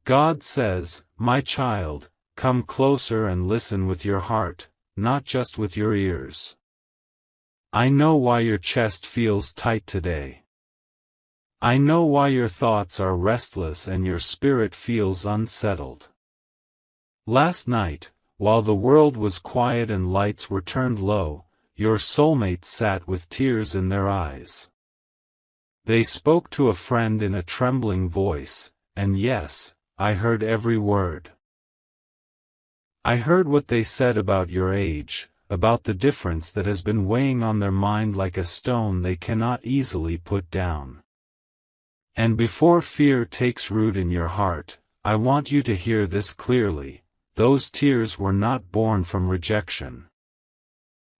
God says, "My child, come closer and listen with your heart, not just with your ears. I know why your chest feels tight today. I know why your thoughts are restless and your spirit feels unsettled. Last night, while the world was quiet and lights were turned low, your soulmate sat with tears in their eyes. They spoke to a friend in a trembling voice, and yes, I heard every word. I heard what they said about your age, about the difference that has been weighing on their mind like a stone they cannot easily put down. And before fear takes root in your heart, I want you to hear this clearly: those tears were not born from rejection.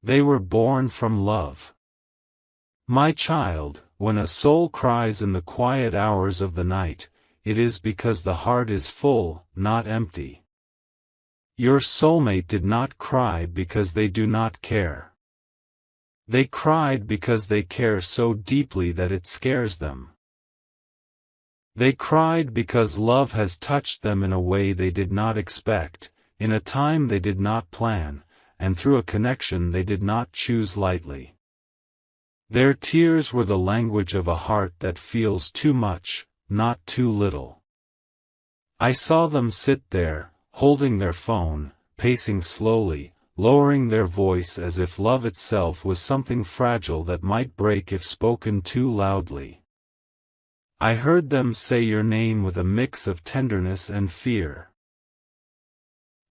They were born from love. My child, when a soul cries in the quiet hours of the night, it is because the heart is full, not empty. Your soulmate did not cry because they do not care. They cried because they care so deeply that it scares them. They cried because love has touched them in a way they did not expect, in a time they did not plan, and through a connection they did not choose lightly. Their tears were the language of a heart that feels too much, not too little. I saw them sit there, holding their phone, pacing slowly, lowering their voice as if love itself was something fragile that might break if spoken too loudly. I heard them say your name with a mix of tenderness and fear.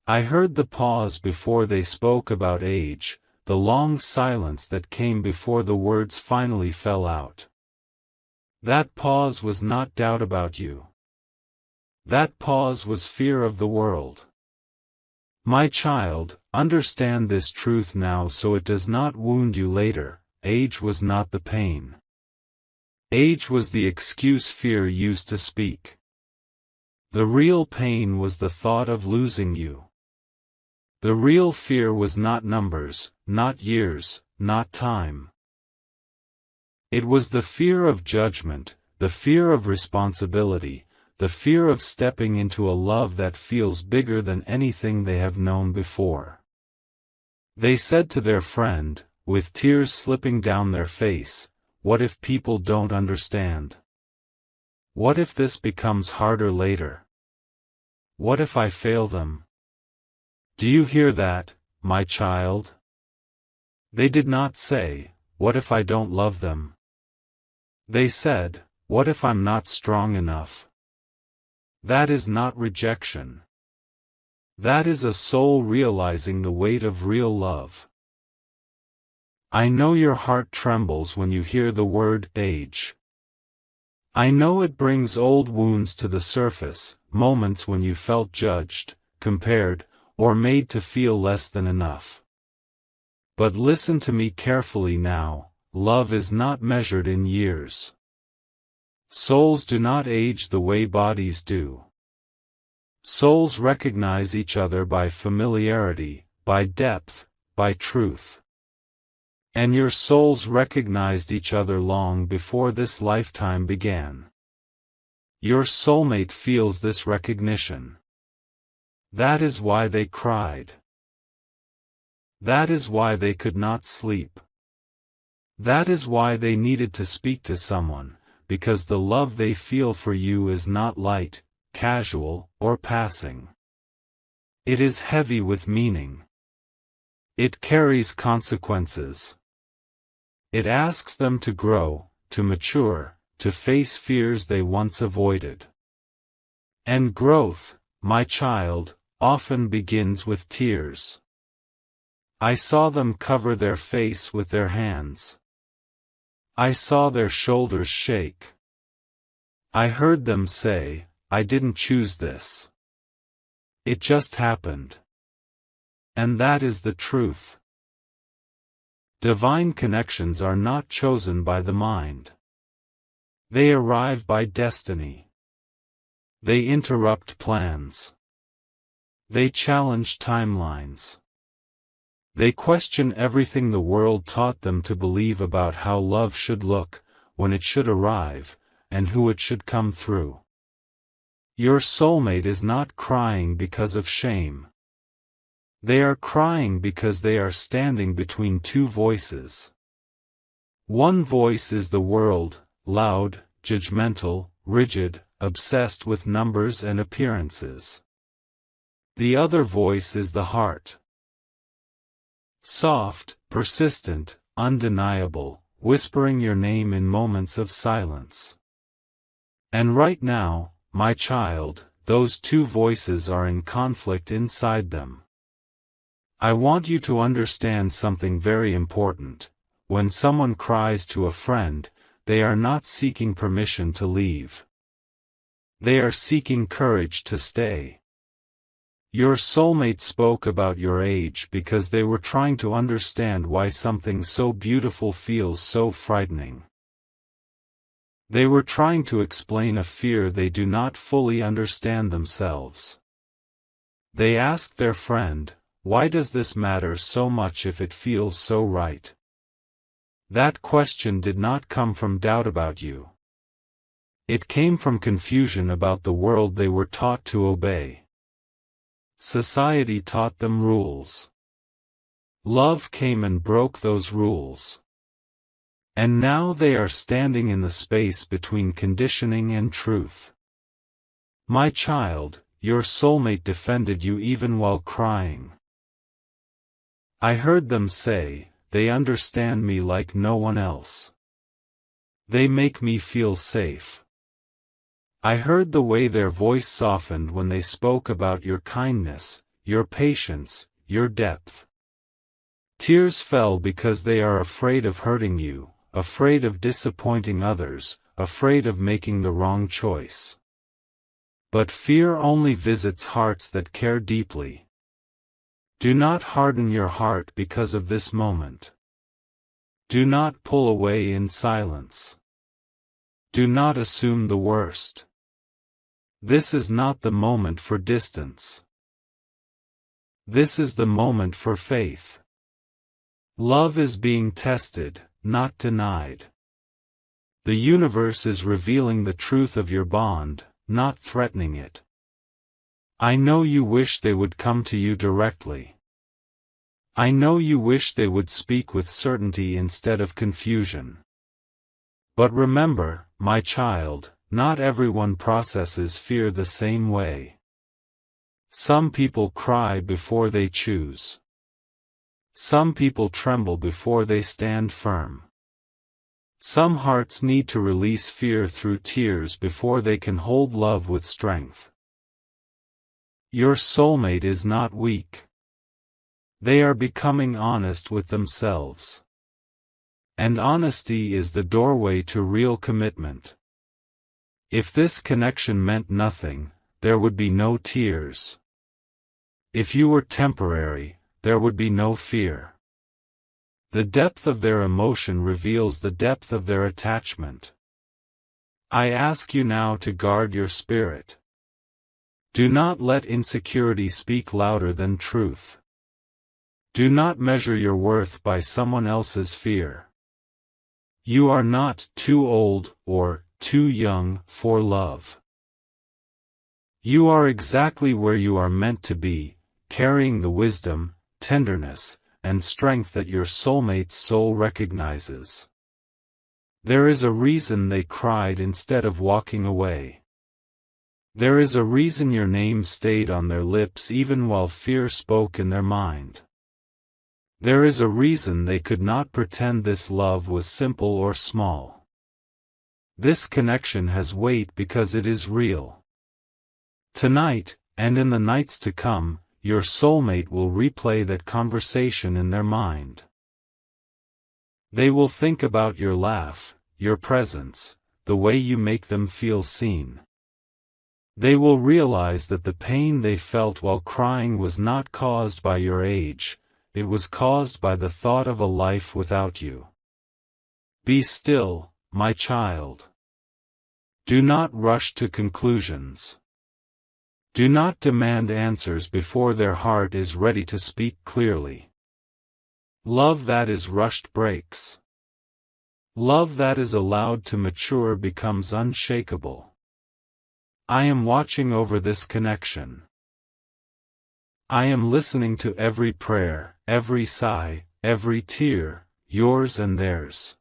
I heard the pause before they spoke about age, the long silence that came before the words finally fell out. That pause was not doubt about you. That pause was fear of the world. My child, understand this truth now so it does not wound you later: age was not the pain. Age was the excuse fear used to speak. The real pain was the thought of losing you. The real fear was not numbers, not years, not time. It was the fear of judgment, the fear of responsibility, the fear of stepping into a love that feels bigger than anything they have known before. They said to their friend, with tears slipping down their face, "What if people don't understand? What if this becomes harder later? What if I fail them?" Do you hear that, my child? They did not say, "What if I don't love them?" They said, "What if I'm not strong enough?" That is not rejection. That is a soul realizing the weight of real love. I know your heart trembles when you hear the word age. I know it brings old wounds to the surface, moments when you felt judged, compared, or made to feel less than enough. But listen to me carefully now: love is not measured in years. Souls do not age the way bodies do. Souls recognize each other by familiarity, by depth, by truth. And your souls recognized each other long before this lifetime began. Your soulmate feels this recognition. That is why they cried. That is why they could not sleep. That is why they needed to speak to someone, because the love they feel for you is not light, casual, or passing. It is heavy with meaning. It carries consequences. It asks them to grow, to mature, to face fears they once avoided. And growth, my child, often begins with tears. I saw them cover their face with their hands. I saw their shoulders shake. I heard them say, "I didn't choose this. It just happened." And that is the truth. Divine connections are not chosen by the mind. They arrive by destiny. They interrupt plans. They challenge timelines. They question everything the world taught them to believe about how love should look, when it should arrive, and who it should come through. Your soulmate is not crying because of shame. They are crying because they are standing between two voices. One voice is the world, loud, judgmental, rigid, obsessed with numbers and appearances. The other voice is the heart. Soft, persistent, undeniable, whispering your name in moments of silence. And right now, my child, those two voices are in conflict inside them. I want you to understand something very important. When someone cries to a friend, they are not seeking permission to leave. They are seeking courage to stay. Your soulmate spoke about your age because they were trying to understand why something so beautiful feels so frightening. They were trying to explain a fear they do not fully understand themselves. They asked their friend, "Why does this matter so much if it feels so right?" That question did not come from doubt about you. It came from confusion about the world they were taught to obey. Society taught them rules. Love came and broke those rules. And now they are standing in the space between conditioning and truth. My child, your soulmate defended you even while crying. I heard them say, "They understand me like no one else. They make me feel safe." I heard the way their voice softened when they spoke about your kindness, your patience, your depth. Tears fell because they are afraid of hurting you, afraid of disappointing others, afraid of making the wrong choice. But fear only visits hearts that care deeply. Do not harden your heart because of this moment. Do not pull away in silence. Do not assume the worst. This is not the moment for distance. This is the moment for faith. Love is being tested, not denied. The universe is revealing the truth of your bond, not threatening it. I know you wish they would come to you directly. I know you wish they would speak with certainty instead of confusion. But remember, my child, not everyone processes fear the same way. Some people cry before they choose. Some people tremble before they stand firm. Some hearts need to release fear through tears before they can hold love with strength. Your soulmate is not weak. They are becoming honest with themselves. And honesty is the doorway to real commitment. If this connection meant nothing, there would be no tears. If you were temporary, there would be no fear. The depth of their emotion reveals the depth of their attachment. I ask you now to guard your spirit. Do not let insecurity speak louder than truth. Do not measure your worth by someone else's fear. You are not too old or too young for love. You are exactly where you are meant to be, carrying the wisdom, tenderness, and strength that your soulmate's soul recognizes. There is a reason they cried instead of walking away. There is a reason your name stayed on their lips even while fear spoke in their mind. There is a reason they could not pretend this love was simple or small. This connection has weight because it is real. Tonight, and in the nights to come, your soulmate will replay that conversation in their mind. They will think about your laugh, your presence, the way you make them feel seen. They will realize that the pain they felt while crying was not caused by your age, it was caused by the thought of a life without you. Be still, my child. Do not rush to conclusions. Do not demand answers before their heart is ready to speak clearly. Love that is rushed breaks. Love that is allowed to mature becomes unshakable. I am watching over this connection. I am listening to every prayer, every sigh, every tear, yours and theirs.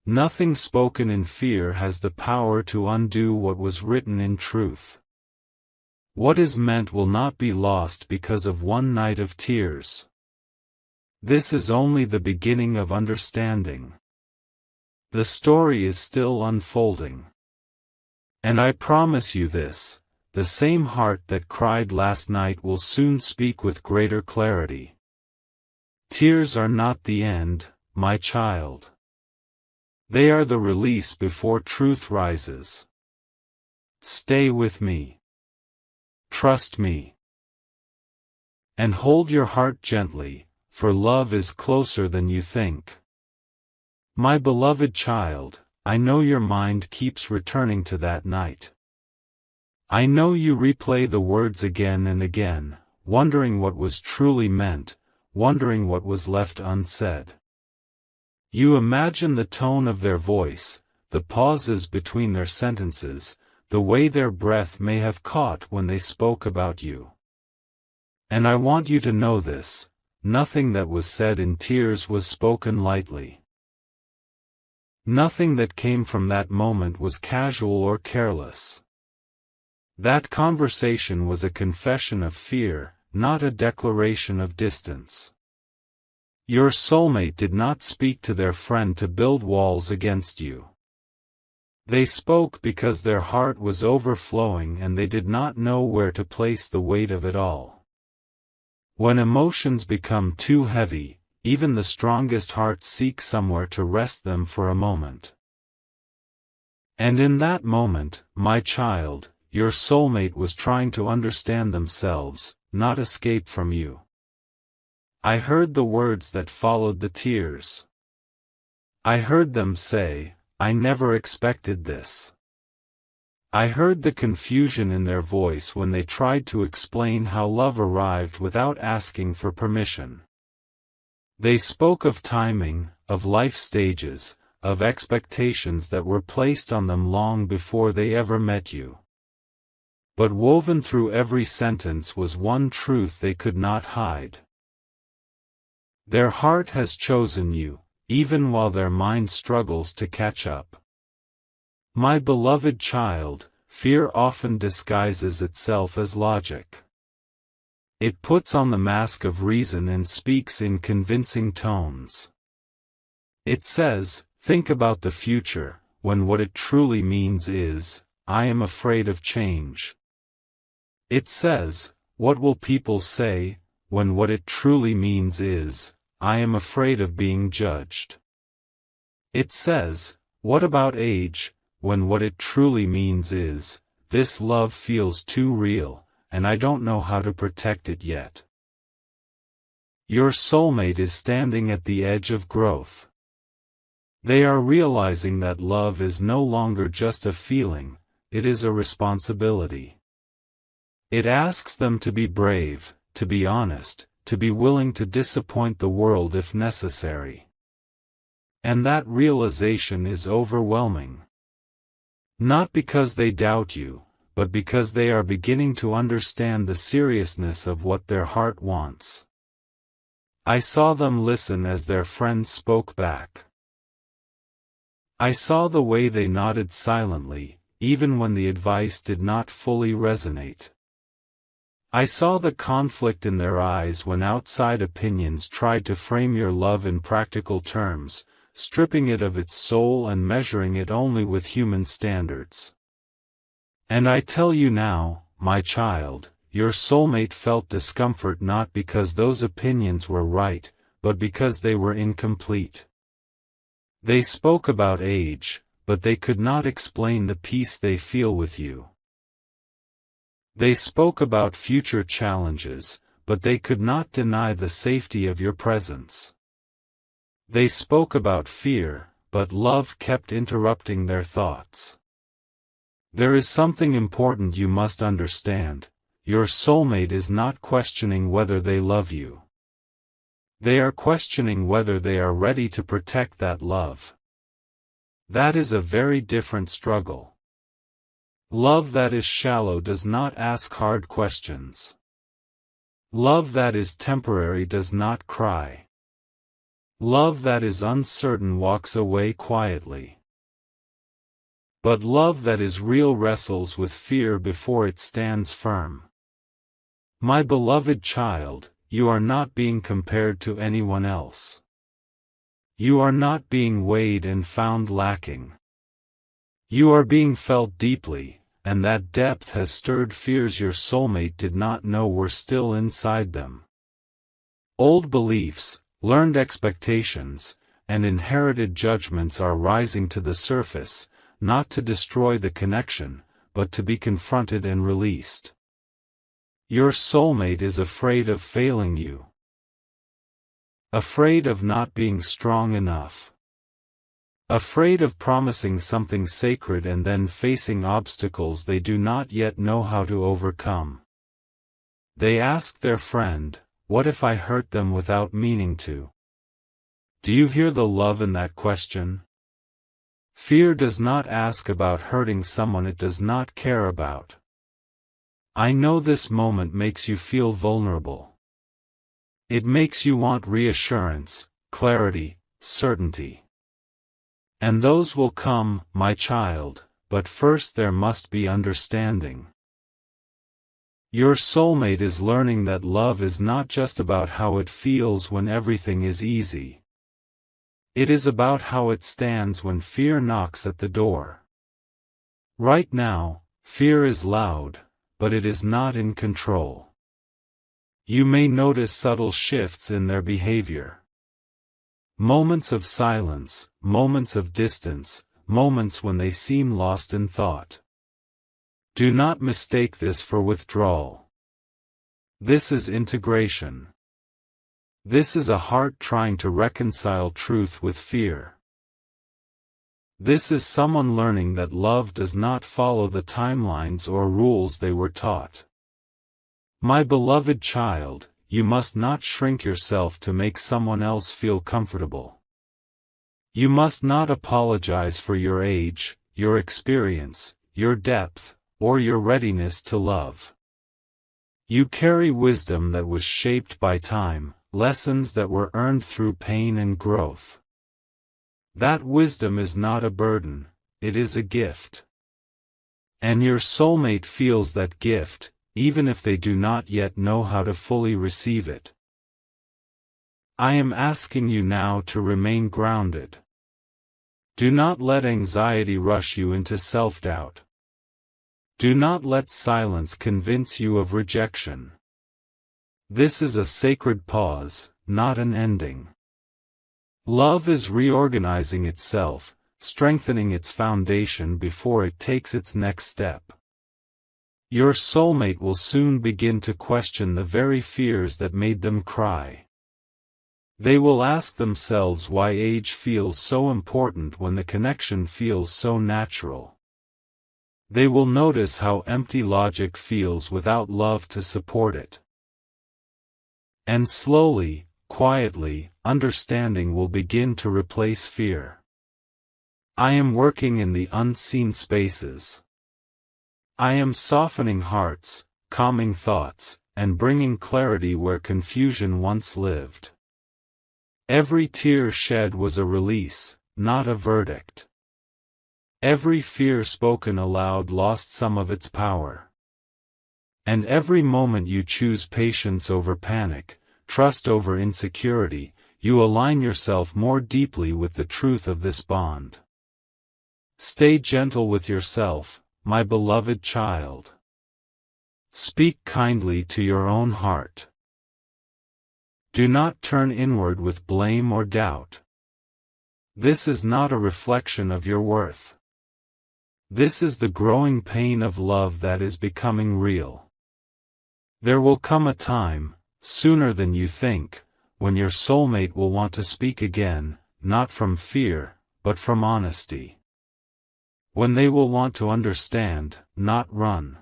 Nothing spoken in fear has the power to undo what was written in truth. What is meant will not be lost because of one night of tears. This is only the beginning of understanding. The story is still unfolding. And I promise you this, the same heart that cried last night will soon speak with greater clarity. Tears are not the end, my child. They are the release before truth rises. Stay with me. Trust me. And hold your heart gently, for love is closer than you think. My beloved child, I know your mind keeps returning to that night. I know you replay the words again and again, wondering what was truly meant, wondering what was left unsaid. You imagine the tone of their voice, the pauses between their sentences, the way their breath may have caught when they spoke about you. And I want you to know this, nothing that was said in tears was spoken lightly. Nothing that came from that moment was casual or careless. That conversation was a confession of fear, not a declaration of distance. Your soulmate did not speak to their friend to build walls against you. They spoke because their heart was overflowing and they did not know where to place the weight of it all. When emotions become too heavy, even the strongest hearts seek somewhere to rest them for a moment. And in that moment, my child, your soulmate was trying to understand themselves, not escape from you. I heard the words that followed the tears. I heard them say, I never expected this. I heard the confusion in their voice when they tried to explain how love arrived without asking for permission. They spoke of timing, of life stages, of expectations that were placed on them long before they ever met you. But woven through every sentence was one truth they could not hide. Their heart has chosen you, even while their mind struggles to catch up. My beloved child, fear often disguises itself as logic. It puts on the mask of reason and speaks in convincing tones. It says, think about the future, when what it truly means is, I am afraid of change. It says, what will people say, when what it truly means is, I am afraid of being judged. It says, what about age, when what it truly means is, this love feels too real, and I don't know how to protect it yet. Your soulmate is standing at the edge of growth. They are realizing that love is no longer just a feeling, it is a responsibility. It asks them to be brave, to be honest, to be willing to disappoint the world if necessary. And that realization is overwhelming. Not because they doubt you, but because they are beginning to understand the seriousness of what their heart wants. I saw them listen as their friend spoke back. I saw the way they nodded silently, even when the advice did not fully resonate. I saw the conflict in their eyes when outside opinions tried to frame your love in practical terms, stripping it of its soul and measuring it only with human standards. And I tell you now, my child, your soulmate felt discomfort not because those opinions were right, but because they were incomplete. They spoke about age, but they could not explain the peace they feel with you. They spoke about future challenges, but they could not deny the safety of your presence. They spoke about fear, but love kept interrupting their thoughts. There is something important you must understand. Your soulmate is not questioning whether they love you. They are questioning whether they are ready to protect that love. That is a very different struggle. Love that is shallow does not ask hard questions. Love that is temporary does not cry. Love that is uncertain walks away quietly. But love that is real wrestles with fear before it stands firm. My beloved child, you are not being compared to anyone else. You are not being weighed and found lacking. You are being felt deeply, and that depth has stirred fears your soulmate did not know were still inside them. Old beliefs, learned expectations, and inherited judgments are rising to the surface, not to destroy the connection, but to be confronted and released. Your soulmate is afraid of failing you. Afraid of not being strong enough. Afraid of promising something sacred and then facing obstacles they do not yet know how to overcome. They ask their friend, "What if I hurt them without meaning to?" Do you hear the love in that question? Fear does not ask about hurting someone it does not care about. I know this moment makes you feel vulnerable. It makes you want reassurance, clarity, certainty. And those will come, my child, but first there must be understanding. Your soulmate is learning that love is not just about how it feels when everything is easy. It is about how it stands when fear knocks at the door. Right now, fear is loud, but it is not in control. You may notice subtle shifts in their behavior. Moments of silence, moments of distance, moments when they seem lost in thought. Do not mistake this for withdrawal. This is integration. This is a heart trying to reconcile truth with fear. This is someone learning that love does not follow the timelines or rules they were taught. My beloved child, you must not shrink yourself to make someone else feel comfortable. You must not apologize for your age, your experience, your depth, or your readiness to love. You carry wisdom that was shaped by time, lessons that were earned through pain and growth. That wisdom is not a burden, it is a gift. And your soulmate feels that gift, even if they do not yet know how to fully receive it. I am asking you now to remain grounded. Do not let anxiety rush you into self-doubt. Do not let silence convince you of rejection. This is a sacred pause, not an ending. Love is reorganizing itself, strengthening its foundation before it takes its next step. Your soulmate will soon begin to question the very fears that made them cry. They will ask themselves why age feels so important when the connection feels so natural. They will notice how empty logic feels without love to support it. And slowly, quietly, understanding will begin to replace fear. I am working in the unseen spaces. I am softening hearts, calming thoughts, and bringing clarity where confusion once lived. Every tear shed was a release, not a verdict. Every fear spoken aloud lost some of its power. And every moment you choose patience over panic, trust over insecurity, you align yourself more deeply with the truth of this bond. Stay gentle with yourself, my beloved child. Speak kindly to your own heart. Do not turn inward with blame or doubt. This is not a reflection of your worth. This is the growing pain of love that is becoming real. There will come a time, sooner than you think, when your soulmate will want to speak again, not from fear, but from honesty. When they will want to understand, not run.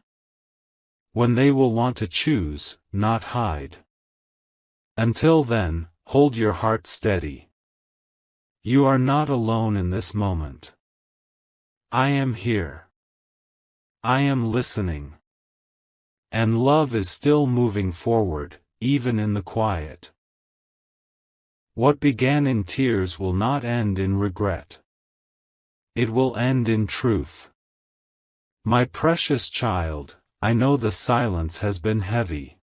When they will want to choose, not hide. Until then, hold your heart steady. You are not alone in this moment. I am here. I am listening. And love is still moving forward, even in the quiet. What began in tears will not end in regret. It will end in truth. My precious child, I know the silence has been heavy.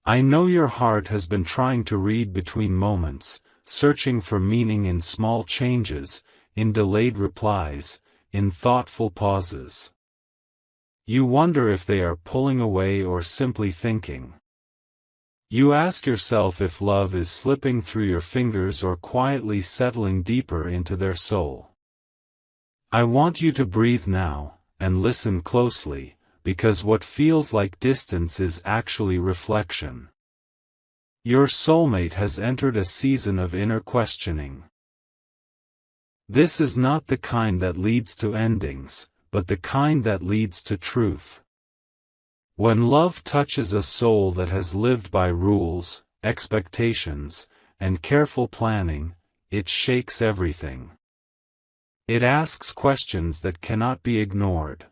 I know your heart has been trying to read between moments, searching for meaning in small changes, in delayed replies, in thoughtful pauses. You wonder if they are pulling away or simply thinking. You ask yourself if love is slipping through your fingers or quietly settling deeper into their soul. I want you to breathe now, and listen closely, because what feels like distance is actually reflection. Your soulmate has entered a season of inner questioning. This is not the kind that leads to endings, but the kind that leads to truth. When love touches a soul that has lived by rules, expectations, and careful planning, it shakes everything. It asks questions that cannot be ignored.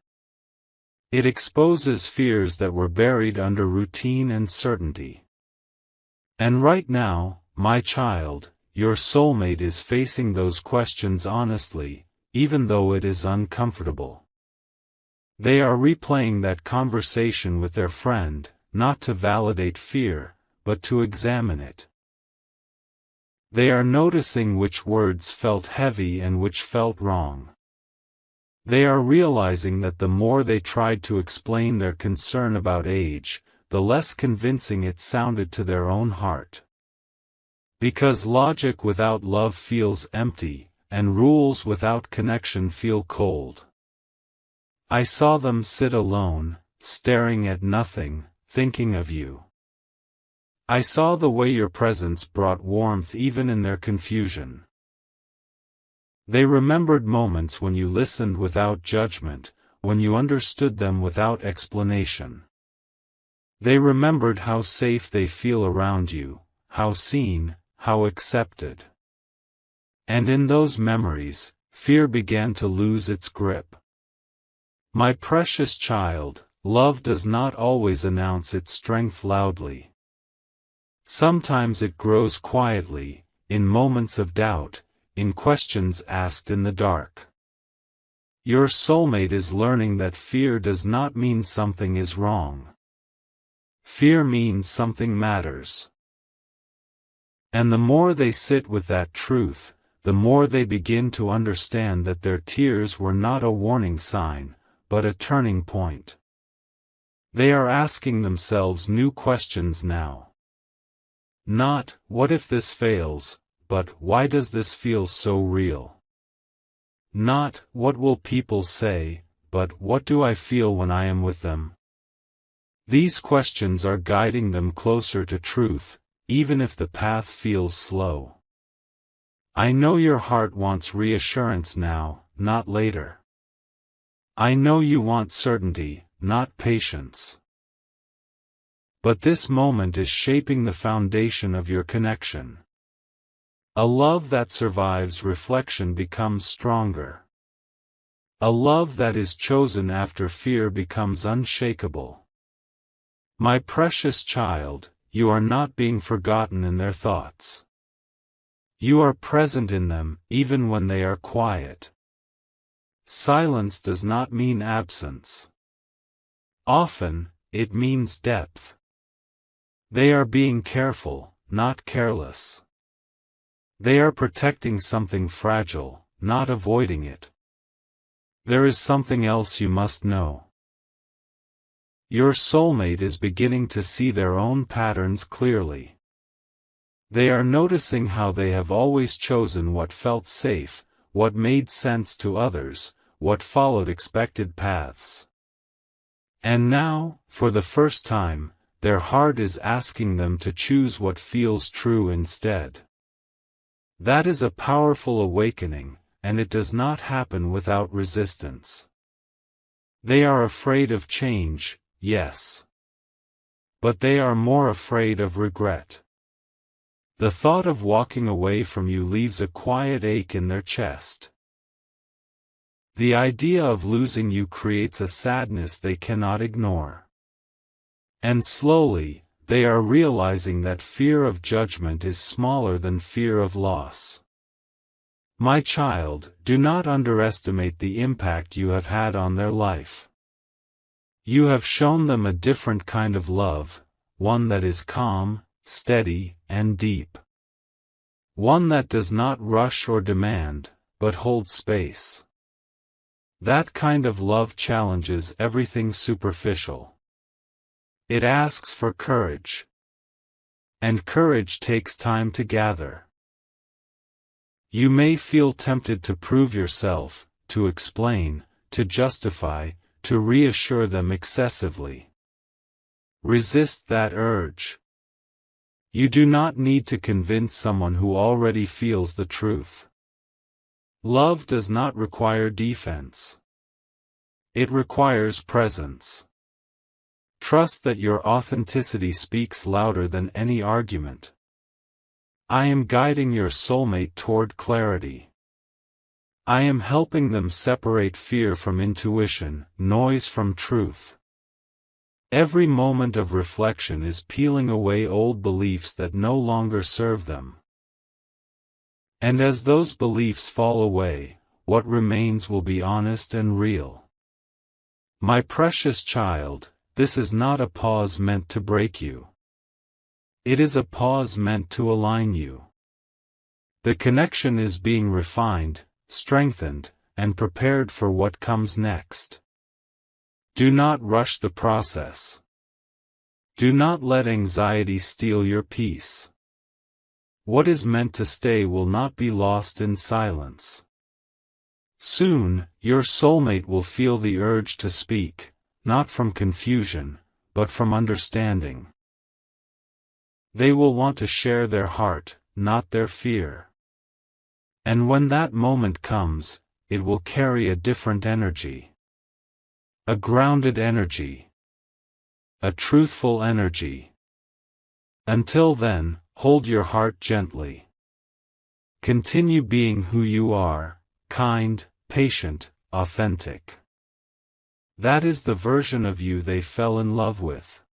It exposes fears that were buried under routine and certainty. And right now, my child, your soulmate is facing those questions honestly, even though it is uncomfortable. They are replaying that conversation with their friend, not to validate fear, but to examine it. They are noticing which words felt heavy and which felt wrong. They are realizing that the more they tried to explain their concern about age, the less convincing it sounded to their own heart. Because logic without love feels empty, and rules without connection feel cold. I saw them sit alone, staring at nothing, thinking of you. I saw the way your presence brought warmth even in their confusion. They remembered moments when you listened without judgment, when you understood them without explanation. They remembered how safe they feel around you, how seen, how accepted. And in those memories, fear began to lose its grip. My precious child, love does not always announce its strength loudly. Sometimes it grows quietly, in moments of doubt, in questions asked in the dark. Your soulmate is learning that fear does not mean something is wrong. Fear means something matters. And the more they sit with that truth, the more they begin to understand that their tears were not a warning sign, but a turning point. They are asking themselves new questions now. Not, what if this fails, but why does this feel so real? Not, what will people say, but what do I feel when I am with them? These questions are guiding them closer to truth, even if the path feels slow. I know your heart wants reassurance now, not later. I know you want certainty, not patience. But this moment is shaping the foundation of your connection. A love that survives reflection becomes stronger. A love that is chosen after fear becomes unshakable. My precious child, you are not being forgotten in their thoughts. You are present in them, even when they are quiet. Silence does not mean absence. Often, it means depth. They are being careful, not careless. They are protecting something fragile, not avoiding it. There is something else you must know. Your soulmate is beginning to see their own patterns clearly. They are noticing how they have always chosen what felt safe, what made sense to others, what followed expected paths. And now, for the first time, their heart is asking them to choose what feels true instead. That is a powerful awakening, and it does not happen without resistance. They are afraid of change, yes. But they are more afraid of regret. The thought of walking away from you leaves a quiet ache in their chest. The idea of losing you creates a sadness they cannot ignore. And slowly, they are realizing that fear of judgment is smaller than fear of loss. My child, do not underestimate the impact you have had on their life. You have shown them a different kind of love, one that is calm, steady, and deep. One that does not rush or demand, but holds space. That kind of love challenges everything superficial. It asks for courage. And courage takes time to gather. You may feel tempted to prove yourself, to explain, to justify, to reassure them excessively. Resist that urge. You do not need to convince someone who already feels the truth. Love does not require defense. It requires presence. Trust that your authenticity speaks louder than any argument. I am guiding your soulmate toward clarity. I am helping them separate fear from intuition, noise from truth. Every moment of reflection is peeling away old beliefs that no longer serve them. And as those beliefs fall away, what remains will be honest and real. My precious child, this is not a pause meant to break you. It is a pause meant to align you. The connection is being refined, strengthened, and prepared for what comes next. Do not rush the process. Do not let anxiety steal your peace. What is meant to stay will not be lost in silence. Soon, your soulmate will feel the urge to speak, not from confusion, but from understanding. They will want to share their heart, not their fear. And when that moment comes, it will carry a different energy. A grounded energy. A truthful energy. Until then, hold your heart gently. Continue being who you are, kind, patient, authentic. That is the version of you they fell in love with.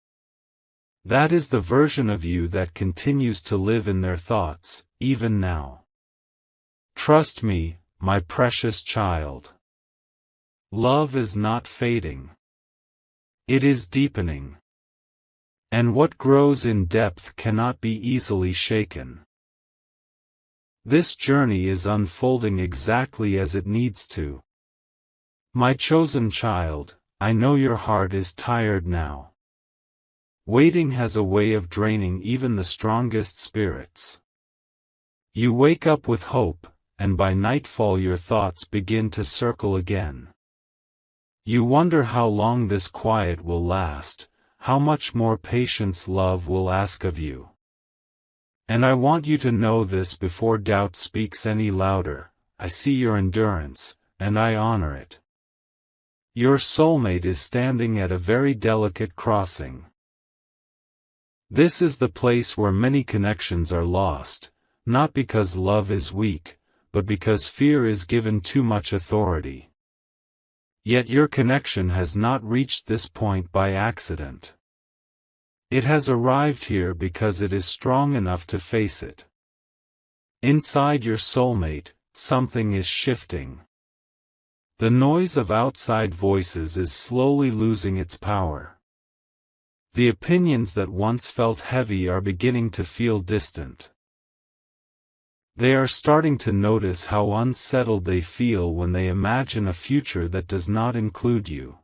That is the version of you that continues to live in their thoughts, even now. Trust me, my precious child. Love is not fading. It is deepening. And what grows in depth cannot be easily shaken. This journey is unfolding exactly as it needs to. My chosen child, I know your heart is tired now. Waiting has a way of draining even the strongest spirits. You wake up with hope, and by nightfall your thoughts begin to circle again. You wonder how long this quiet will last, how much more patience love will ask of you. And I want you to know this before doubt speaks any louder. I see your endurance, and I honor it. Your soulmate is standing at a very delicate crossing. This is the place where many connections are lost, not because love is weak, but because fear is given too much authority. Yet your connection has not reached this point by accident. It has arrived here because it is strong enough to face it. Inside your soulmate, something is shifting. The noise of outside voices is slowly losing its power. The opinions that once felt heavy are beginning to feel distant. They are starting to notice how unsettled they feel when they imagine a future that does not include you.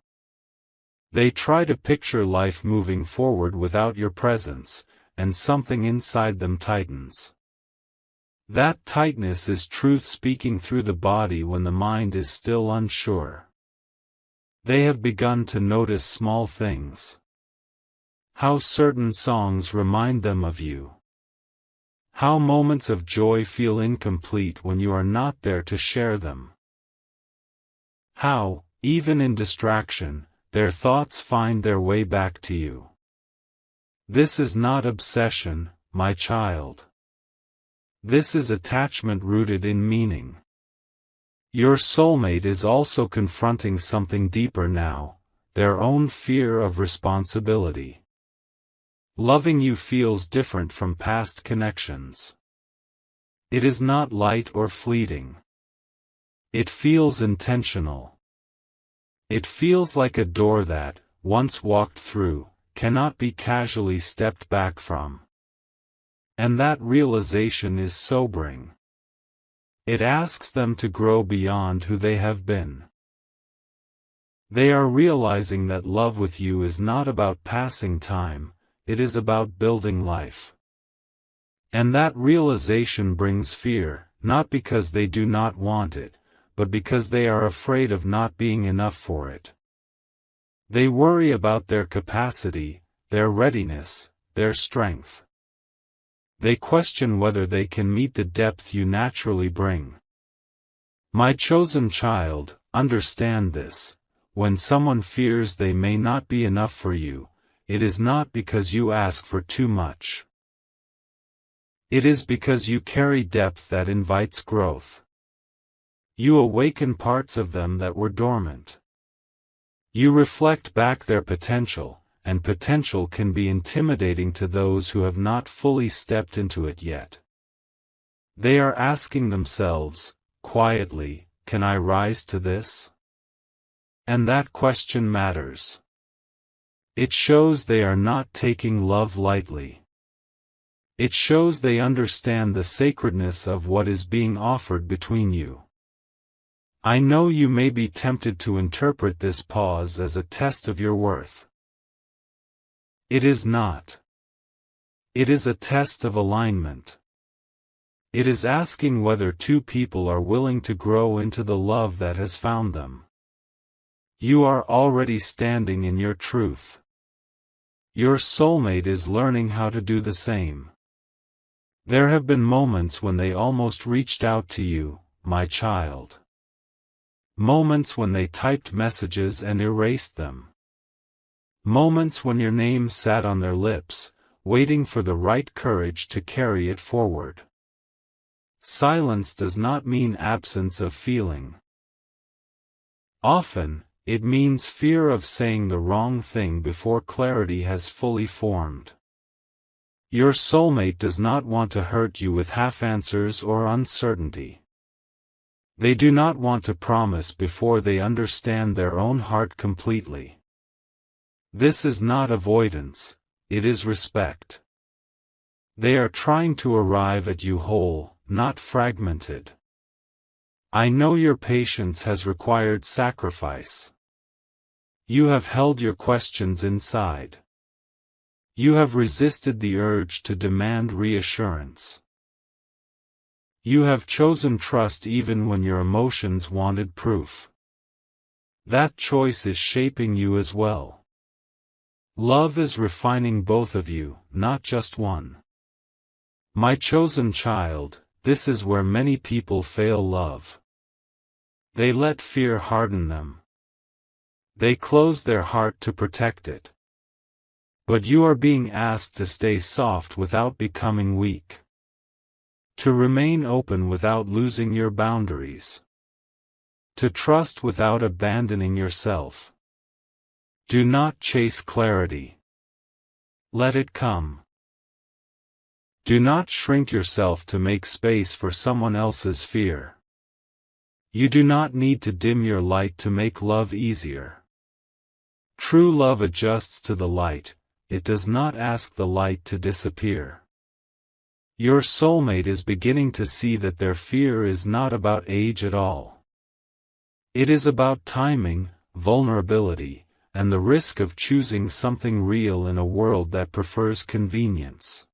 They try to picture life moving forward without your presence, and something inside them tightens. That tightness is truth speaking through the body when the mind is still unsure. They have begun to notice small things. How certain songs remind them of you. How moments of joy feel incomplete when you are not there to share them. How, even in distraction, their thoughts find their way back to you. This is not obsession, my child. This is attachment rooted in meaning. Your soulmate is also confronting something deeper now, their own fear of responsibility. Loving you feels different from past connections. It is not light or fleeting. It feels intentional. It feels like a door that, once walked through, cannot be casually stepped back from. And that realization is sobering. It asks them to grow beyond who they have been. They are realizing that love with you is not about passing time, it is about building life. And that realization brings fear, not because they do not want it, but because they are afraid of not being enough for it. They worry about their capacity, their readiness, their strength. They question whether they can meet the depth you naturally bring. My chosen child, understand this: when someone fears they may not be enough for you, it is not because you ask for too much. It is because you carry depth that invites growth. You awaken parts of them that were dormant. You reflect back their potential, and potential can be intimidating to those who have not fully stepped into it yet. They are asking themselves, quietly, can I rise to this? And that question matters. It shows they are not taking love lightly. It shows they understand the sacredness of what is being offered between you. I know you may be tempted to interpret this pause as a test of your worth. It is not. It is a test of alignment. It is asking whether two people are willing to grow into the love that has found them. You are already standing in your truth. Your soulmate is learning how to do the same. There have been moments when they almost reached out to you, my child. Moments when they typed messages and erased them. Moments when your name sat on their lips, waiting for the right courage to carry it forward. Silence does not mean absence of feeling. Often, it means fear of saying the wrong thing before clarity has fully formed. Your soulmate does not want to hurt you with half-answers or uncertainty. They do not want to promise before they understand their own heart completely. This is not avoidance, it is respect. They are trying to arrive at you whole, not fragmented. I know your patience has required sacrifice. You have held your questions inside. You have resisted the urge to demand reassurance. You have chosen trust even when your emotions wanted proof. That choice is shaping you as well. Love is refining both of you, not just one. My chosen child, this is where many people fail love. They let fear harden them. They close their heart to protect it. But you are being asked to stay soft without becoming weak. To remain open without losing your boundaries. To trust without abandoning yourself. Do not chase clarity. Let it come. Do not shrink yourself to make space for someone else's fear. You do not need to dim your light to make love easier. True love adjusts to the light, it does not ask the light to disappear. Your soulmate is beginning to see that their fear is not about age at all. It is about timing, vulnerability, and the risk of choosing something real in a world that prefers convenience.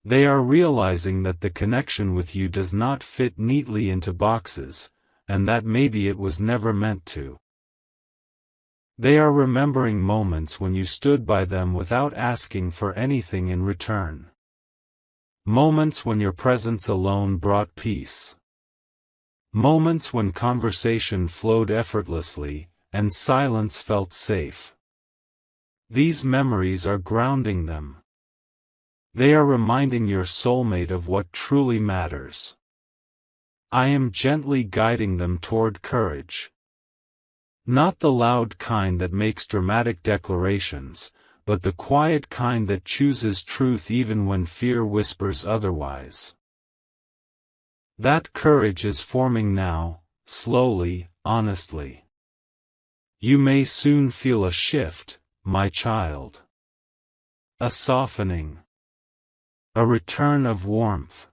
They are realizing that the connection with you does not fit neatly into boxes, and that maybe it was never meant to. They are remembering moments when you stood by them without asking for anything in return. Moments when your presence alone brought peace. Moments when conversation flowed effortlessly, and silence felt safe. These memories are grounding them. They are reminding your soulmate of what truly matters. I am gently guiding them toward courage. Not the loud kind that makes dramatic declarations, but the quiet kind that chooses truth even when fear whispers otherwise. That courage is forming now, slowly, honestly. You may soon feel a shift, my child. A softening. A return of warmth.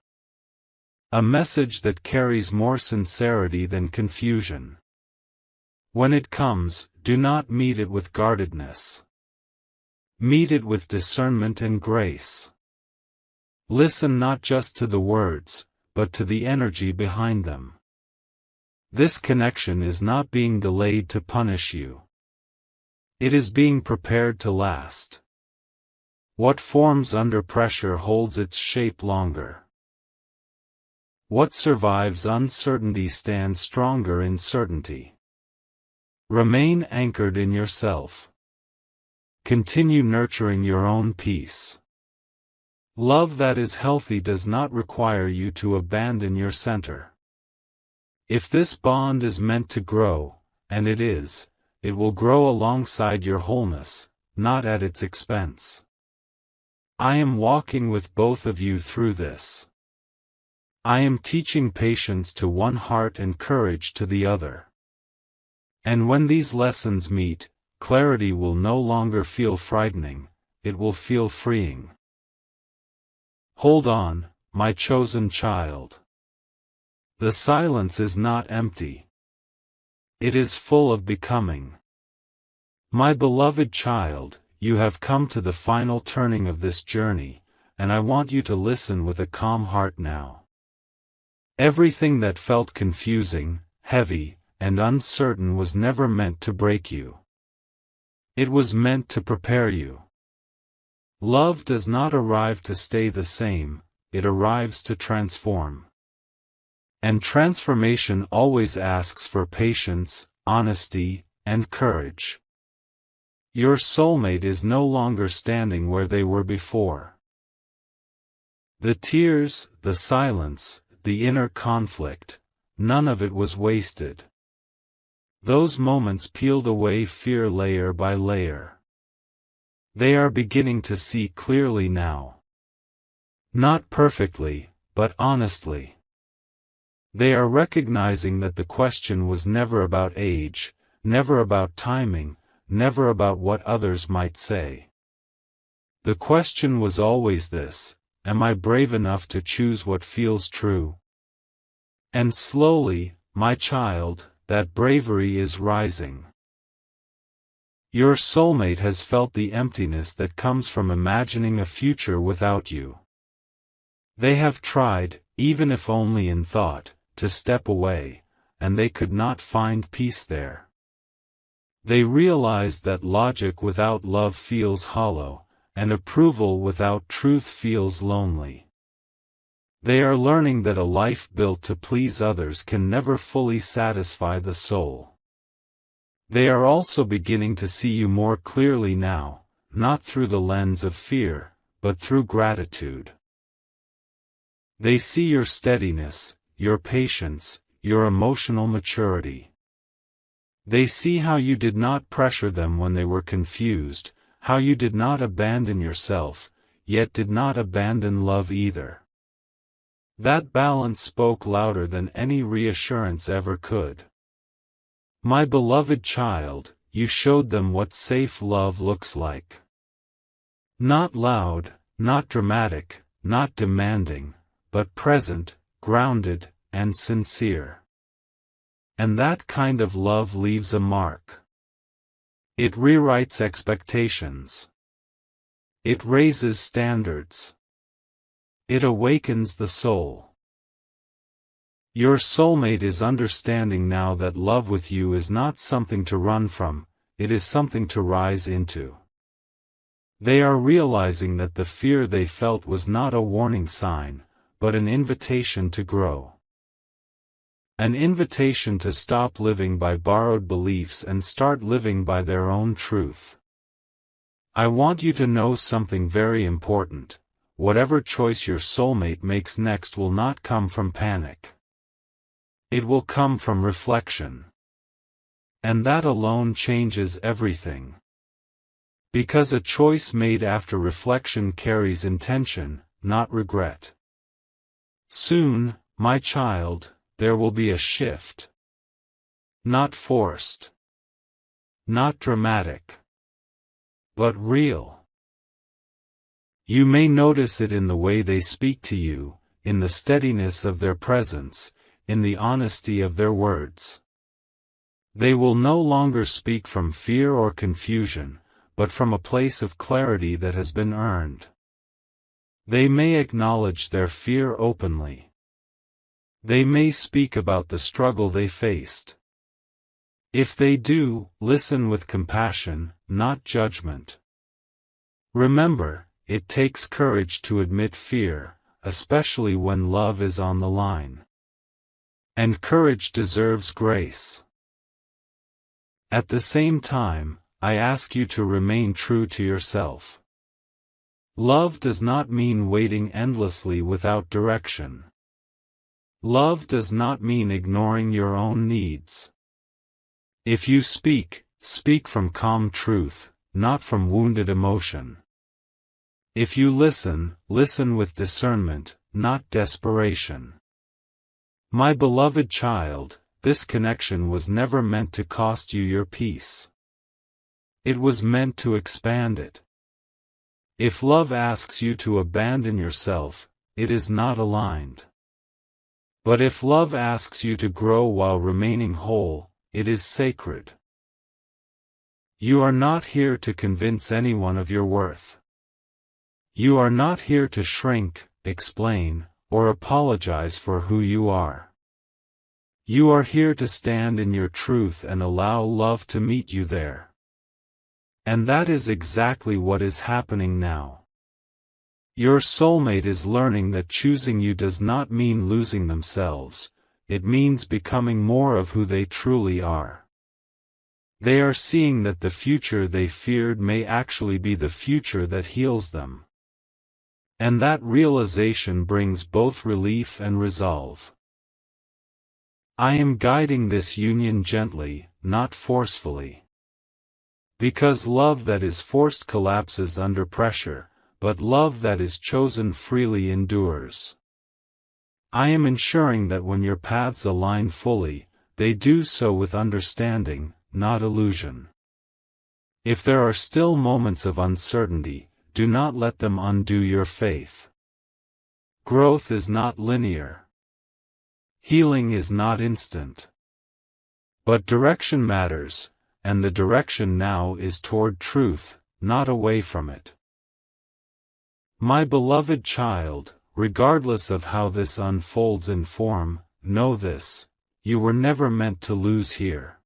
A message that carries more sincerity than confusion. When it comes, do not meet it with guardedness. Meet it with discernment and grace. Listen not just to the words, but to the energy behind them. This connection is not being delayed to punish you. It is being prepared to last. What forms under pressure holds its shape longer. What survives uncertainty stands stronger in certainty. Remain anchored in yourself. Continue nurturing your own peace. Love that is healthy does not require you to abandon your center. If this bond is meant to grow, and it is, it will grow alongside your wholeness, not at its expense. I am walking with both of you through this. I am teaching patience to one heart and courage to the other. And when these lessons meet, clarity will no longer feel frightening, it will feel freeing. Hold on, my chosen child. The silence is not empty. It is full of becoming. My beloved child, you have come to the final turning of this journey, and I want you to listen with a calm heart now. Everything that felt confusing, heavy, and uncertain was never meant to break you. It was meant to prepare you. Love does not arrive to stay the same, it arrives to transform. And transformation always asks for patience, honesty, and courage. Your soulmate is no longer standing where they were before. The tears, the silence, the inner conflict, none of it was wasted. Those moments peeled away fear layer by layer. They are beginning to see clearly now. Not perfectly, but honestly. They are recognizing that the question was never about age, never about timing, never about what others might say. The question was always this: am I brave enough to choose what feels true? And slowly, my child, that bravery is rising. Your soulmate has felt the emptiness that comes from imagining a future without you. They have tried, even if only in thought, to step away, and they could not find peace there. They realized that logic without love feels hollow, and approval without truth feels lonely. They are learning that a life built to please others can never fully satisfy the soul. They are also beginning to see you more clearly now, not through the lens of fear, but through gratitude. They see your steadiness, your patience, your emotional maturity. They see how you did not pressure them when they were confused, how you did not abandon yourself, yet did not abandon love either. That balance spoke louder than any reassurance ever could. My beloved child, you showed them what safe love looks like. Not loud, not dramatic, not demanding, but present, grounded, and sincere. And that kind of love leaves a mark. It rewrites expectations. It raises standards. It awakens the soul. Your soulmate is understanding now that love with you is not something to run from, it is something to rise into. They are realizing that the fear they felt was not a warning sign, but an invitation to grow. An invitation to stop living by borrowed beliefs and start living by their own truth. I want you to know something very important: whatever choice your soulmate makes next will not come from panic. It will come from reflection. And that alone changes everything. Because a choice made after reflection carries intention, not regret. Soon, my child, there will be a shift. Not forced. Not dramatic. But real. You may notice it in the way they speak to you, in the steadiness of their presence, in the honesty of their words. They will no longer speak from fear or confusion, but from a place of clarity that has been earned. They may acknowledge their fear openly. They may speak about the struggle they faced. If they do, listen with compassion, not judgment. Remember, it takes courage to admit fear, especially when love is on the line. And courage deserves grace. At the same time, I ask you to remain true to yourself. Love does not mean waiting endlessly without direction. Love does not mean ignoring your own needs. If you speak, speak from calm truth, not from wounded emotion. If you listen, listen with discernment, not desperation. My beloved child, this connection was never meant to cost you your peace. It was meant to expand it. If love asks you to abandon yourself, it is not aligned. But if love asks you to grow while remaining whole, it is sacred. You are not here to convince anyone of your worth. You are not here to shrink, explain, or apologize for who you are. You are here to stand in your truth and allow love to meet you there. And that is exactly what is happening now. Your soulmate is learning that choosing you does not mean losing themselves, it means becoming more of who they truly are. They are seeing that the future they feared may actually be the future that heals them. And that realization brings both relief and resolve. I am guiding this union gently, not forcefully. Because love that is forced collapses under pressure, but love that is chosen freely endures. I am ensuring that when your paths align fully, they do so with understanding, not illusion. If there are still moments of uncertainty, do not let them undo your faith. Growth is not linear. Healing is not instant. But direction matters, and the direction now is toward truth, not away from it. My beloved child, regardless of how this unfolds in form, know this: you were never meant to lose here.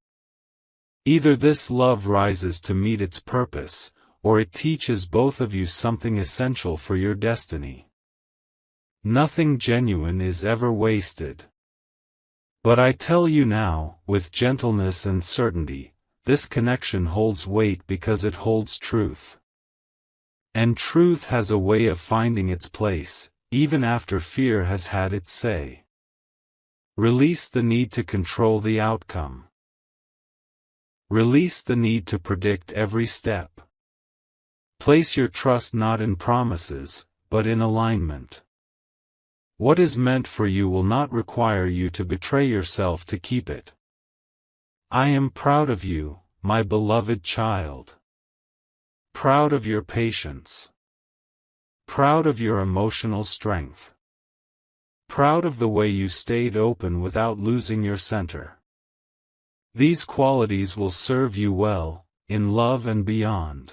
Either this love rises to meet its purpose, or it teaches both of you something essential for your destiny. Nothing genuine is ever wasted. But I tell you now, with gentleness and certainty, this connection holds weight because it holds truth. And truth has a way of finding its place, even after fear has had its say. Release the need to control the outcome. Release the need to predict every step. Place your trust not in promises, but in alignment. What is meant for you will not require you to betray yourself to keep it. I am proud of you, my beloved child. Proud of your patience. Proud of your emotional strength. Proud of the way you stayed open without losing your center. These qualities will serve you well, in love and beyond.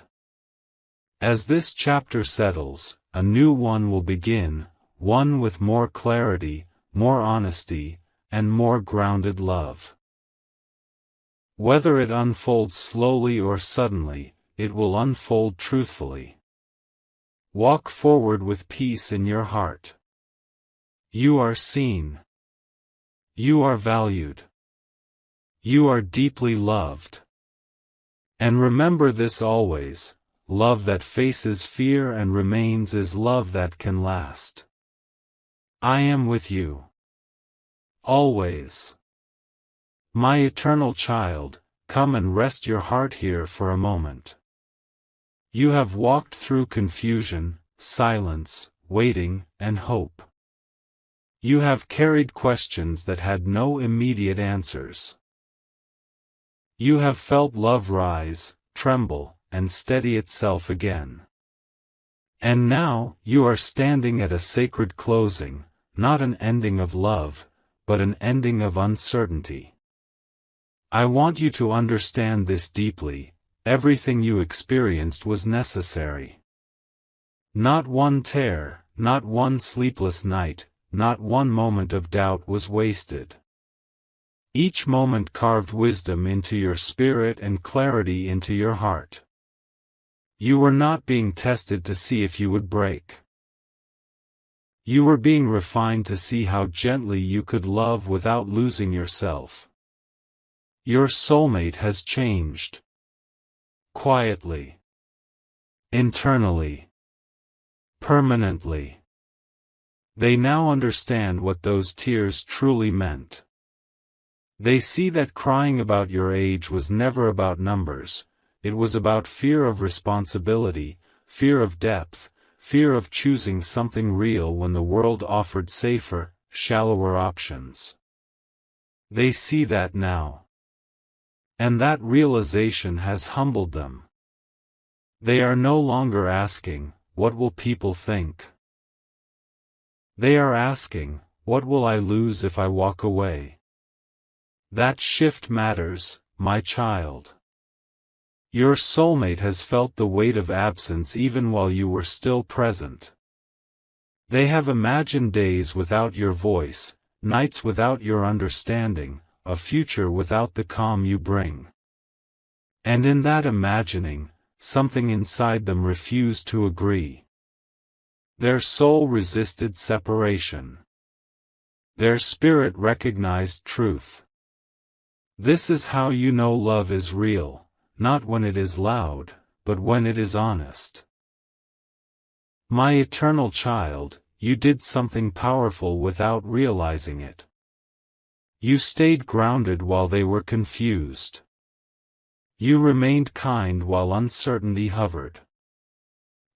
As this chapter settles, a new one will begin, one with more clarity, more honesty, and more grounded love. Whether it unfolds slowly or suddenly, it will unfold truthfully. Walk forward with peace in your heart. You are seen. You are valued. You are deeply loved. And remember this always: love that faces fear and remains is love that can last. I am with you. Always. My eternal child, come and rest your heart here for a moment. You have walked through confusion, silence, waiting, and hope. You have carried questions that had no immediate answers. You have felt love rise, tremble, and steady itself again. And now, you are standing at a sacred closing, not an ending of love, but an ending of uncertainty. I want you to understand this deeply: everything you experienced was necessary. Not one tear, not one sleepless night, not one moment of doubt was wasted. Each moment carved wisdom into your spirit and clarity into your heart. You were not being tested to see if you would break. You were being refined to see how gently you could love without losing yourself. Your soulmate has changed. Quietly. Internally. Permanently. They now understand what those tears truly meant. They see that crying about your age was never about numbers, it was about fear of responsibility, fear of depth, fear of choosing something real when the world offered safer, shallower options. They see that now. And that realization has humbled them. They are no longer asking, "What will people think?" They are asking, "What will I lose if I walk away?" That shift matters, my child. Your soulmate has felt the weight of absence even while you were still present. They have imagined days without your voice, nights without your understanding, a future without the calm you bring. And in that imagining, something inside them refused to agree. Their soul resisted separation. Their spirit recognized truth. This is how you know love is real, not when it is loud, but when it is honest. My eternal child, you did something powerful without realizing it. You stayed grounded while they were confused. You remained kind while uncertainty hovered.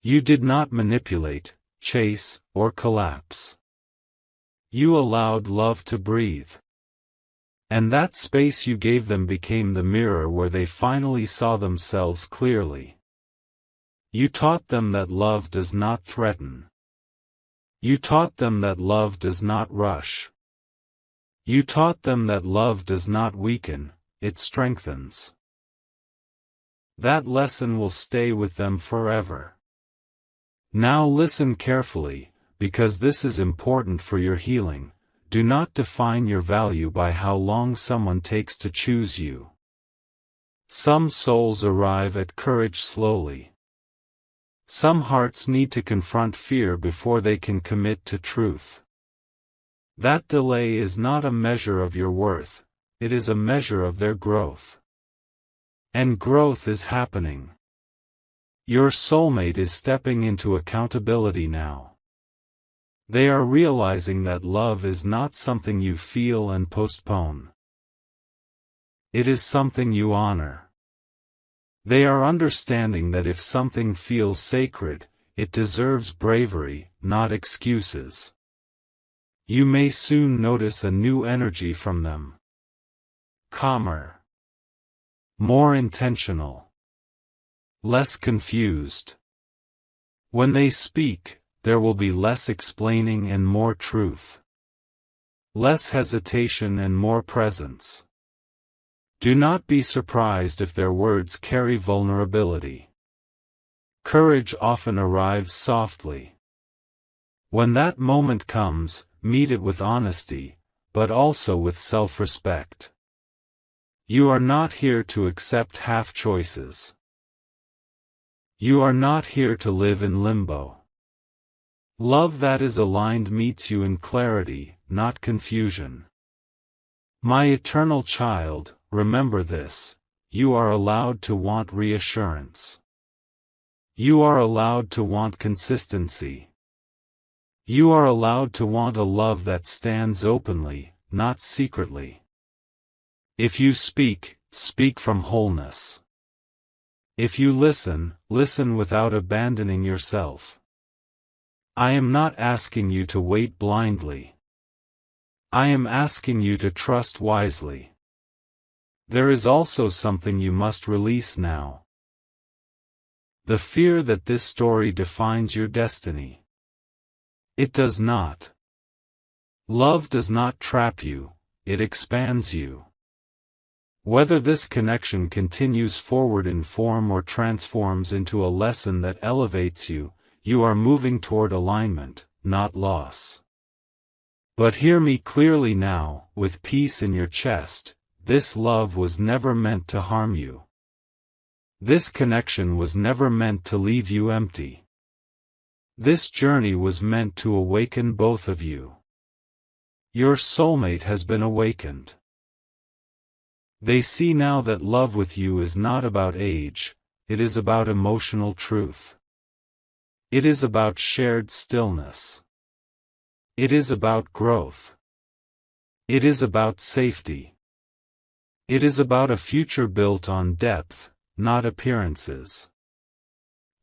You did not manipulate, chase, or collapse. You allowed love to breathe. And that space you gave them became the mirror where they finally saw themselves clearly. You taught them that love does not threaten. You taught them that love does not rush. You taught them that love does not weaken, it strengthens. That lesson will stay with them forever. Now listen carefully, because this is important for your healing. Do not define your value by how long someone takes to choose you. Some souls arrive at courage slowly. Some hearts need to confront fear before they can commit to truth. That delay is not a measure of your worth, it is a measure of their growth. And growth is happening. Your soulmate is stepping into accountability now. They are realizing that love is not something you feel and postpone. It is something you honor. They are understanding that if something feels sacred, it deserves bravery, not excuses. You may soon notice a new energy from them. Calmer. More intentional. Less confused. When they speak, there will be less explaining and more truth. Less hesitation and more presence. Do not be surprised if their words carry vulnerability. Courage often arrives softly. When that moment comes, meet it with honesty, but also with self-respect. You are not here to accept half choices. You are not here to live in limbo. Love that is aligned meets you in clarity, not confusion. My eternal child, remember this: you are allowed to want reassurance. You are allowed to want consistency. You are allowed to want a love that stands openly, not secretly. If you speak, speak from wholeness. If you listen, listen without abandoning yourself. I am not asking you to wait blindly. I am asking you to trust wisely. There is also something you must release now. The fear that this story defines your destiny. It does not. Love does not trap you, it expands you. Whether this connection continues forward in form or transforms into a lesson that elevates you, you are moving toward alignment, not loss. But hear me clearly now, with peace in your chest, this love was never meant to harm you. This connection was never meant to leave you empty. This journey was meant to awaken both of you. Your soulmate has been awakened. They see now that love with you is not about age, it is about emotional truth. It is about shared stillness. It is about growth. It is about safety. It is about a future built on depth, not appearances.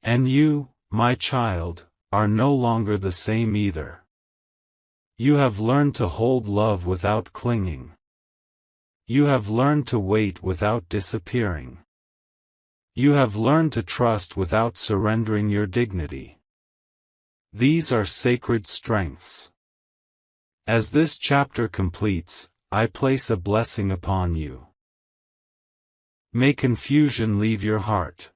And you, my child, are no longer the same either. You have learned to hold love without clinging. You have learned to wait without disappearing. You have learned to trust without surrendering your dignity. These are sacred strengths. As this chapter completes, I place a blessing upon you. May confusion leave your heart.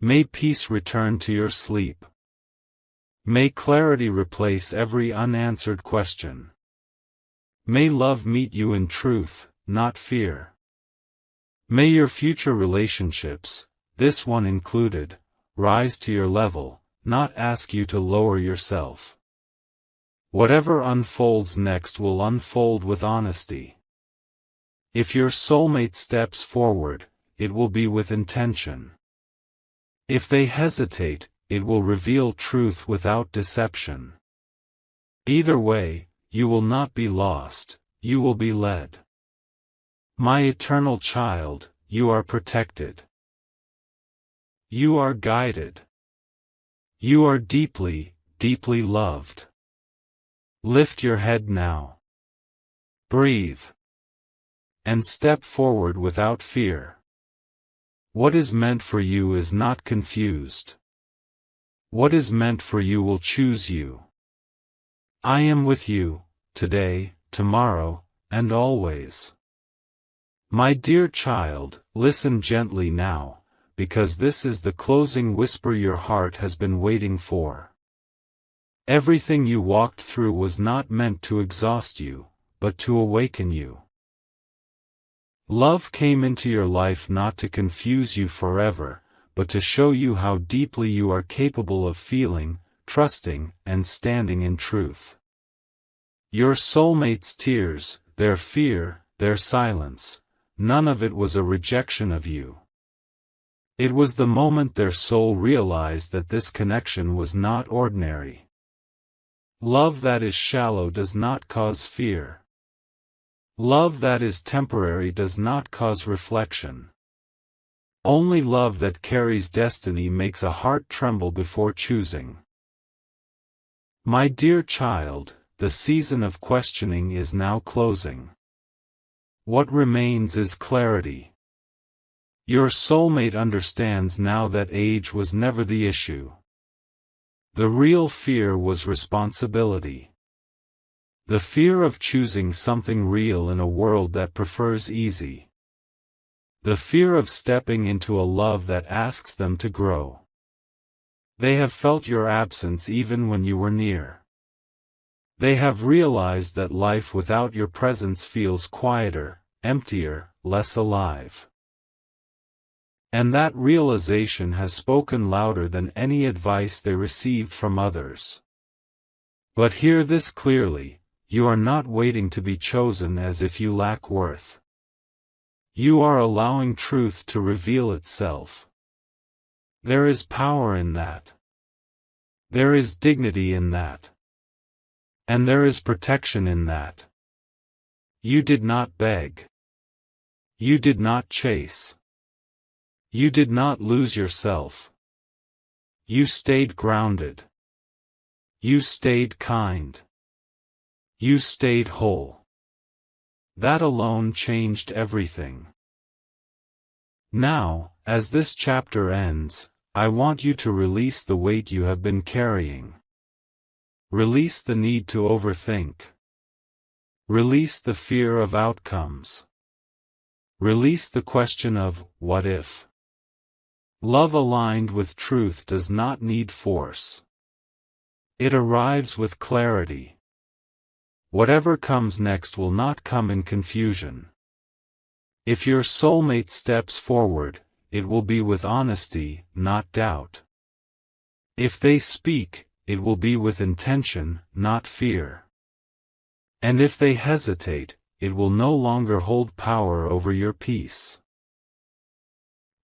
May peace return to your sleep. May clarity replace every unanswered question. May love meet you in truth, not fear. May your future relationships, this one included, rise to your level, not ask you to lower yourself. Whatever unfolds next will unfold with honesty. If your soulmate steps forward, it will be with intention. If they hesitate, it will reveal truth without deception. Either way, you will not be lost, you will be led. My eternal child, you are protected. You are guided. You are deeply, deeply loved. Lift your head now. Breathe. And step forward without fear. What is meant for you is not confused. What is meant for you will choose you. I am with you, today, tomorrow, and always. My dear child, listen gently now, because this is the closing whisper your heart has been waiting for. Everything you walked through was not meant to exhaust you, but to awaken you. Love came into your life not to confuse you forever, but to show you how deeply you are capable of feeling, trusting, and standing in truth. Your soulmate's tears, their fear, their silence, none of it was a rejection of you. It was the moment their soul realized that this connection was not ordinary. Love that is shallow does not cause fear. Love that is temporary does not cause reflection. Only love that carries destiny makes a heart tremble before choosing. My dear child, the season of questioning is now closing. What remains is clarity. Your soulmate understands now that age was never the issue. The real fear was responsibility. The fear of choosing something real in a world that prefers easy. The fear of stepping into a love that asks them to grow. They have felt your absence even when you were near. They have realized that life without your presence feels quieter, emptier, less alive. And that realization has spoken louder than any advice they received from others. But hear this clearly. You are not waiting to be chosen as if you lack worth. You are allowing truth to reveal itself. There is power in that. There is dignity in that. And there is protection in that. You did not beg. You did not chase. You did not lose yourself. You stayed grounded. You stayed kind. You stayed whole. That alone changed everything. Now, as this chapter ends, I want you to release the weight you have been carrying. Release the need to overthink. Release the fear of outcomes. Release the question of, what if? Love aligned with truth does not need force. It arrives with clarity. Whatever comes next will not come in confusion. If your soulmate steps forward, it will be with honesty, not doubt. If they speak, it will be with intention, not fear. And if they hesitate, it will no longer hold power over your peace.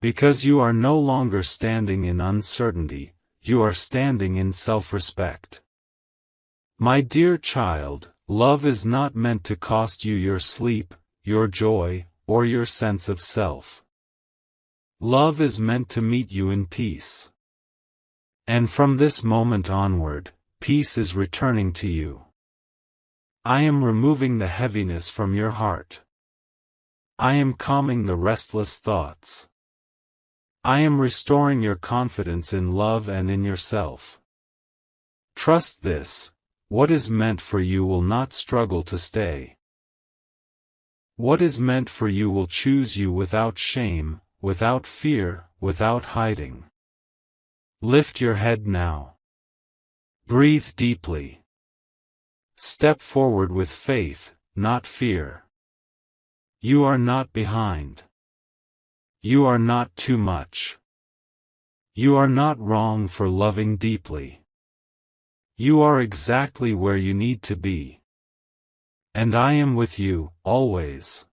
Because you are no longer standing in uncertainty, you are standing in self-respect. My dear child, love is not meant to cost you your sleep, your joy, or your sense of self. Love is meant to meet you in peace. And from this moment onward, peace is returning to you. I am removing the heaviness from your heart. I am calming the restless thoughts. I am restoring your confidence in love and in yourself. Trust this, what is meant for you will not struggle to stay. What is meant for you will choose you without shame, without fear, without hiding. Lift your head now. Breathe deeply. Step forward with faith, not fear. You are not behind. You are not too much. You are not wrong for loving deeply. You are exactly where you need to be. And I am with you, always.